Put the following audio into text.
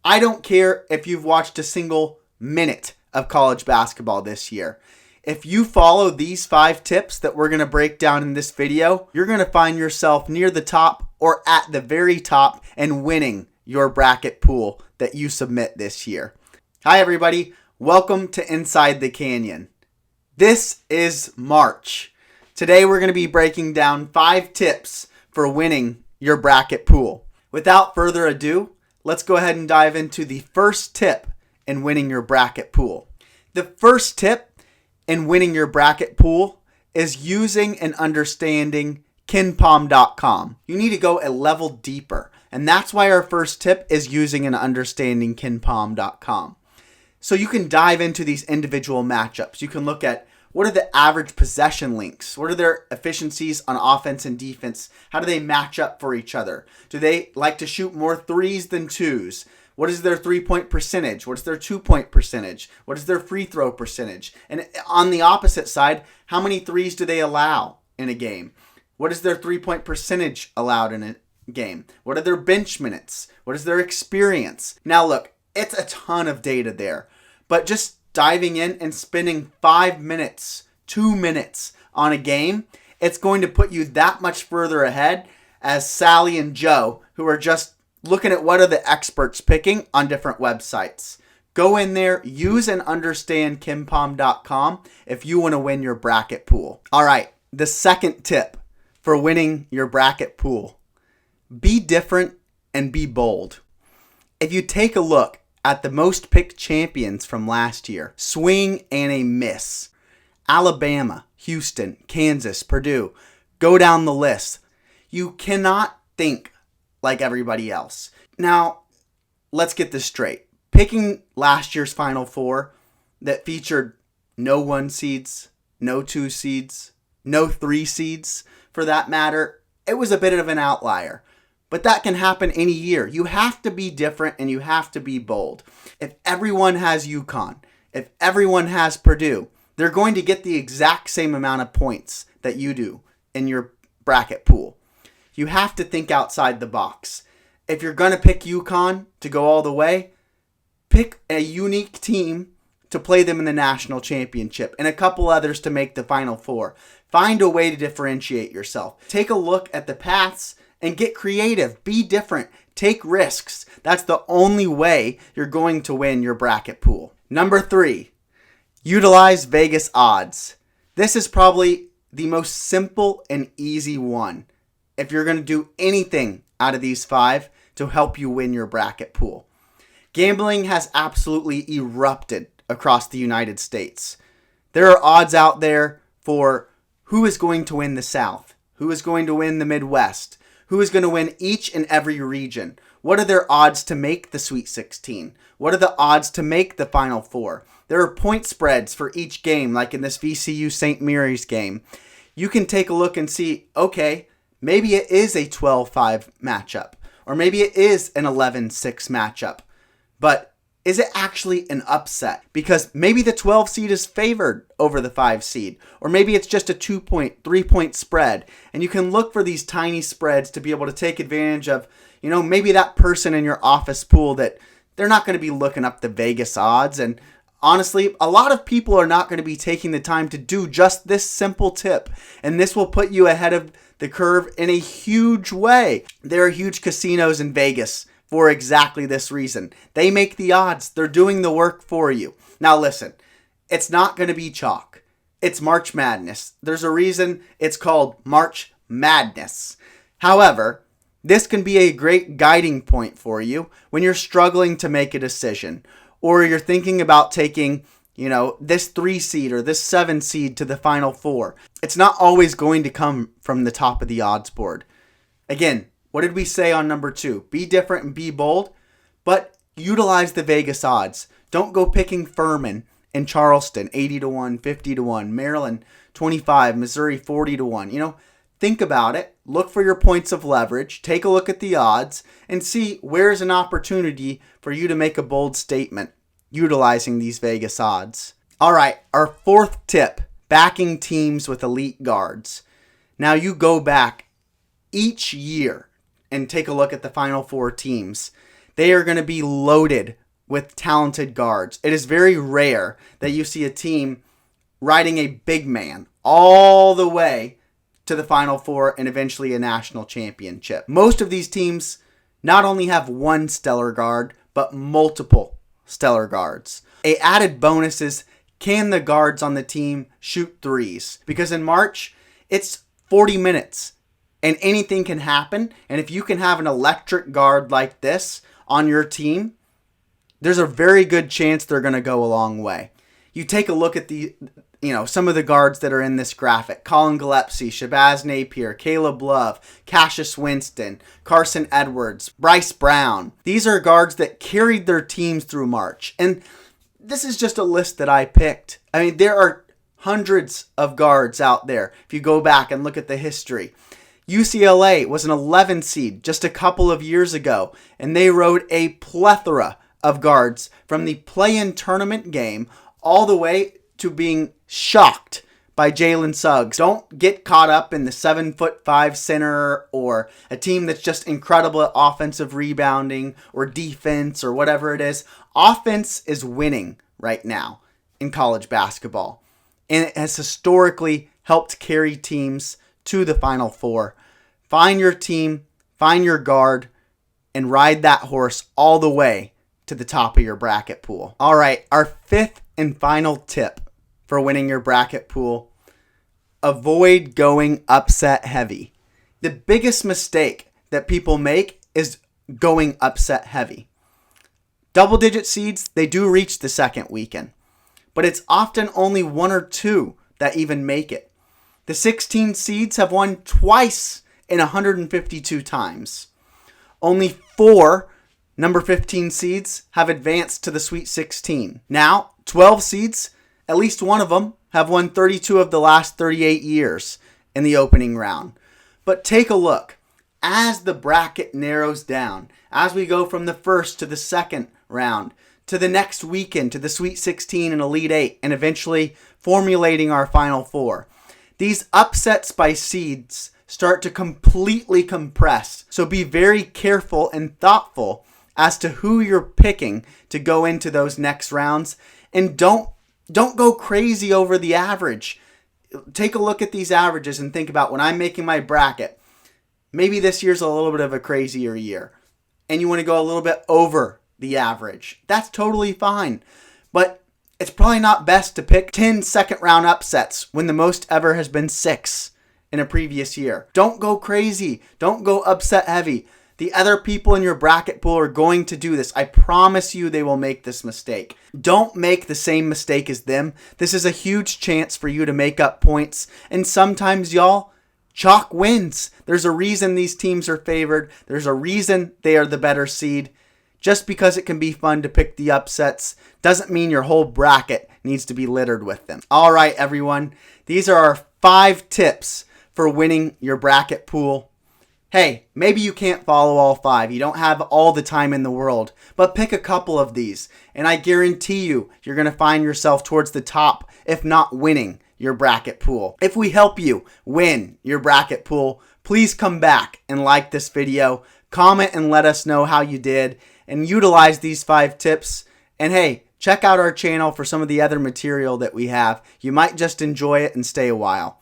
I don't care if you've watched a single minute of college basketball this year. If you follow these 5 tips that we're going to break down in this video, you're going to find yourself near the top or at the very top and winning your bracket pool that you submit this year. Hi everybody, welcome to Inside the Canyon. This is March. Today we're going to be breaking down 5 tips for winning your bracket pool. Without further ado, let's go ahead and dive into the first tip in winning your bracket pool. The first tip in winning your bracket pool is using and understanding KenPom.com. You need to go a level deeper, and that's why our first tip is using and understanding KenPom.com. So you can dive into these individual matchups. You can look at what are the average possession links? What are their efficiencies on offense and defense? How do they match up for each other? Do they like to shoot more threes than twos? What is their 3-point percentage? What is their 2-point percentage? What is their free throw percentage? And on the opposite side, how many threes do they allow in a game? What is their 3-point percentage allowed in a game? What are their bench minutes? What is their experience? Now look, it's a ton of data there, but just diving in and spending 5 minutes, 2 minutes on a game, it's going to put you that much further ahead as Sally and Joe, who are just looking at what are the experts picking on different websites. Go in there, use and understand KenPom.com if you want to win your bracket pool. All right, the second tip for winning your bracket pool: be different and be bold. If you take a look at the most picked champions from last year, swing and a miss. Alabama, Houston, Kansas, Purdue. Go down the list. You cannot think like everybody else. Now, let's get this straight. Picking last year's Final Four that featured no 1 seeds, no 2 seeds, no 3 seeds for that matter, it was a bit of an outlier. But that can happen any year. You have to be different and you have to be bold. If everyone has UConn, if everyone has Purdue, they're going to get the exact same amount of points that you do in your bracket pool. You have to think outside the box. If you're going to pick UConn to go all the way, pick a unique team to play them in the national championship and a couple others to make the Final Four. Find a way to differentiate yourself. Take a look at the paths and get creative. Be different. Take risks. That's the only way you're going to win your bracket pool. Number 3, utilize Vegas odds. This is probably the most simple and easy one if you're going to do anything out of these 5 to help you win your bracket pool. Gambling has absolutely erupted across the United States. There are odds out there for who is going to win the South, who is going to win the Midwest, who is going to win each and every region. What are their odds to make the Sweet 16? What are the odds to make the Final Four? There are point spreads for each game, like in this VCU St. Mary's game. You can take a look and see, okay, maybe it is a 12-5 matchup, or maybe it is an 11-6 matchup, but is it actually an upset? Because maybe the 12 seed is favored over the 5 seed, or maybe it's just a 2-point, 3-point spread, and you can look for these tiny spreads to be able to take advantage of, maybe that person in your office pool that they're not going to be looking up the Vegas odds, and honestly, a lot of people are not going to be taking the time to do just this simple tip, and this will put you ahead of the curve in a huge way. There are huge casinos in Vegas for exactly this reason. They make the odds. They're doing the work for you. Now listen, it's not going to be chalk. It's March Madness. There's a reason it's called March Madness. However, this can be a great guiding point for you when you're struggling to make a decision, or you're thinking about taking, this 3 seed or this 7 seed to the Final Four. It's not always going to come from the top of the odds board. Again, what did we say on number 2? Be different and be bold, but utilize the Vegas odds. Don't go picking Furman in Charleston, 80-1, 50-1, Maryland, 25, Missouri, 40-1. Think about it. Look for your points of leverage. Take a look at the odds and see where's an opportunity for you to make a bold statement utilizing these Vegas odds. All right, our 4th tip, backing teams with elite guards. Now you go back each year and take a look at the Final Four teams. They are going to be loaded with talented guards. It is very rare that you see a team riding a big man all the way to the Final Four and eventually a national championship. Most of these teams not only have one stellar guard, but multiple stellar guards. A added bonus is, can the guards on the team shoot threes? Because in March, it's 40 minutes and anything can happen. And if you can have an electric guard like this on your team, there's a very good chance they're going to go a long way. You take a look at some of the guards that are in this graphic. Colin Gillespie, Shabazz Napier, Caleb Love, Cassius Winston, Carson Edwards, Bryce Brown. These are guards that carried their teams through March. And this is just a list that I picked. I mean, there are hundreds of guards out there if you go back and look at the history. UCLA was an 11 seed just a couple of years ago, and they rode a plethora of guards from the play-in tournament game all the way to being shocked by Jalen Suggs. Don't get caught up in the 7'5" center or a team that's just incredible at offensive rebounding or defense or whatever it is. Offense is winning right now in college basketball, and it has historically helped carry teams to the Final Four. Find your team, find your guard, and ride that horse all the way to the top of your bracket pool. All right, our fifth and final tip for winning your bracket pool: avoid going upset heavy. The biggest mistake that people make is going upset heavy. Double-digit seeds, they do reach the second weekend, but it's often only one or two that even make it. The 16 seeds have won twice in 152 times. Only 4 number 15 seeds have advanced to the Sweet 16. Now, 12 seeds, at least one of them, have won 32 of the last 38 years in the opening round. But take a look. As the bracket narrows down, as we go from the first to the second round, to the next weekend, to the Sweet 16 and Elite 8, and eventually formulating our Final Four, these upsets by seeds start to completely compress. So be very careful and thoughtful as to who you're picking to go into those next rounds. And don't go crazy over the average. Take a look at these averages and think about, when I'm making my bracket, maybe this year's a little bit of a crazier year, and you want to go a little bit over the average. That's totally fine. But it's probably not best to pick 10 second round upsets when the most ever has been 6 in a previous year. Don't go crazy. Don't go upset heavy. The other people in your bracket pool are going to do this. I promise you they will make this mistake. Don't make the same mistake as them. This is a huge chance for you to make up points. And sometimes, y'all, chalk wins. There's a reason these teams are favored. There's a reason they are the better seed. Just because it can be fun to pick the upsets doesn't mean your whole bracket needs to be littered with them. All right, everyone. These are our 5 tips for winning your bracket pool. Hey, maybe you can't follow all 5. You don't have all the time in the world. But pick a couple of these, and I guarantee you're going to find yourself towards the top, if not winning your bracket pool. If we help you win your bracket pool, please come back and like this video, comment and let us know how you did, and utilize these 5 tips. And hey, check out our channel for some of the other material that we have. You might just enjoy it and stay a while.